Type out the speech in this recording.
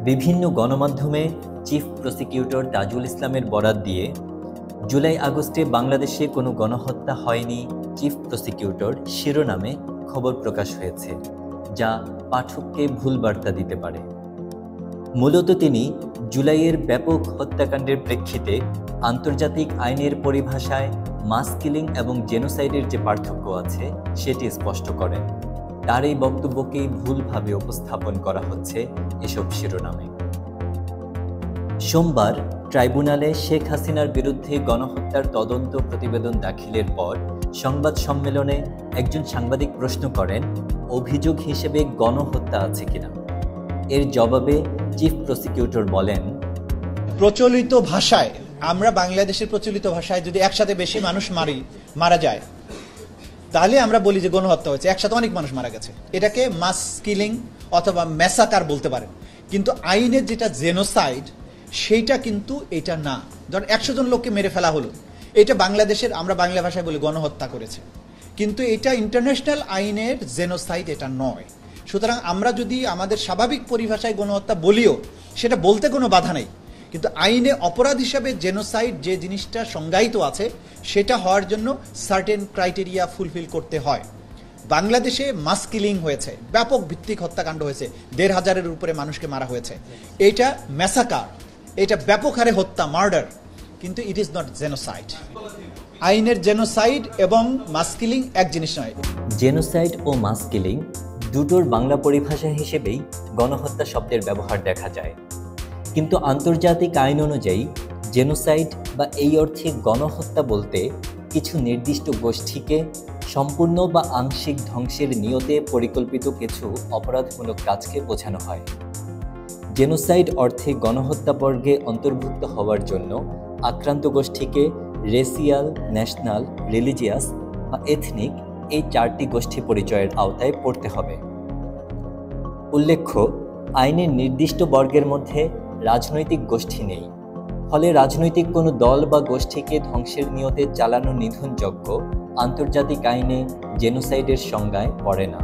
বিভিন্ন গণমাধ্যমে chief prosecutor Tajul ইসলামের বরাত দিয়ে জুলাই আগস্টে বাংলাদেশে কোনো গণহত্যা হয়নি চিফ প্রসিকিউটর শিরোনামে খবর প্রকাশ হয়েছে, যা পাঠককে ভুল বার্তা দিতে পারে। মূলত তিনি জুলাইয়ের ব্যাপক হত্যাকাণ্ডের প্রেক্ষিতে আন্তর্জাতিক আইনের পরিভাষায় মাস কিলিং এবং জেনোসাইডের যে পার্থক্য আছে সেটি স্পষ্ট করেন। তার এই বক্তব্যকেই ভুলভাবে উপস্থাপন করা হচ্ছে এসব শিরোনামে। সোমবার ট্রাইব্যুনালে শেখ হাসিনার বিরুদ্ধে গণহত্যার তদন্ত প্রতিবেদন দাখিলের পর সংবাদ সম্মেলনে একজন সাংবাদিক প্রশ্ন করেন, অভিযোগ হিসেবে গণহত্যা আছে কিনা। এর জবাবে চিফ প্রসিকিউটর বলেন, প্রচলিত ভাষায় আমরা বাংলাদেশের প্রচলিত ভাষায় যদি একসাথে বেশি মানুষ মারা যায় তাহলে আমরা বলি যে গণহত্যা হয়েছে, একসাথে অনেক মানুষ মারা গেছে, এটাকে মাস কিলিং অথবা ম্যাসাকার বলতে পারেন। কিন্তু আইনের যেটা জেনোসাইড সেইটা কিন্তু এটা না। ধর 100 জন লোককে মেরে ফেলা হলো, এটা বাংলাদেশের আমরা বাংলা ভাষায় বলি গণহত্যা করেছে, কিন্তু এটা ইন্টারন্যাশনাল আইনের জেনোসাইড এটা নয়। সুতরাং আমরা যদি আমাদের স্বাভাবিক পরিভাষায় গণহত্যা বলিও সেটা বলতে কোনো বাধা নেই, কিন্তু আইনে অপরাধ হিসাবে জেনোসাইড যে জিনিসটা সংজ্ঞায়িত আছে সেটা হওয়ার জন্য সার্টেন ক্রাইটেরিয়া ফুলফিল করতে হয়। বাংলাদেশে মাস কিলিং হয়েছে, ব্যাপক ভিত্তিক হত্যাকাণ্ড হয়েছে, 1,500-এর উপরে মানুষকে মারা হয়েছে, এটা ম্যাসাকার, এটা ব্যাপক হারে হত্যা, মার্ডার, কিন্তু ইট ইজ নট জেনোসাইড। আইনের জেনোসাইড এবং মাস কিলিং এক জিনিস নয়। জেনোসাইড ও মাস কিলিং দুটোর বাংলা পরিভাষা হিসেবেই গণহত্যা শব্দের ব্যবহার দেখা যায়, কিন্তু আন্তর্জাতিক আইন অনুযায়ী জেনোসাইড বা এই অর্থে গণহত্যা বলতে কিছু নির্দিষ্ট গোষ্ঠীকে সম্পূর্ণ বা আংশিক ধ্বংসের নিয়তে পরিকল্পিত কিছু অপরাধমূলক কাজকে বোঝানো হয়। জেনোসাইড অর্থে গণহত্যা বর্গে অন্তর্ভুক্ত হওয়ার জন্য আক্রান্ত গোষ্ঠীকে রেসিয়াল, ন্যাশনাল, রিলিজিয়াস বা এথনিক এই 4টি গোষ্ঠী পরিচয়ের আওতায় পড়তে হবে। উল্লেখ্য, আইনের নির্দিষ্ট বর্গের মধ্যে রাজনৈতিক গোষ্ঠী নেই, ফলে রাজনৈতিক কোনো দল বা গোষ্ঠীকে ধ্বংসের নিয়তে চালানো নিধনযজ্ঞ আন্তর্জাতিক আইনে জেনোসাইডের সংজ্ঞায় পড়ে না।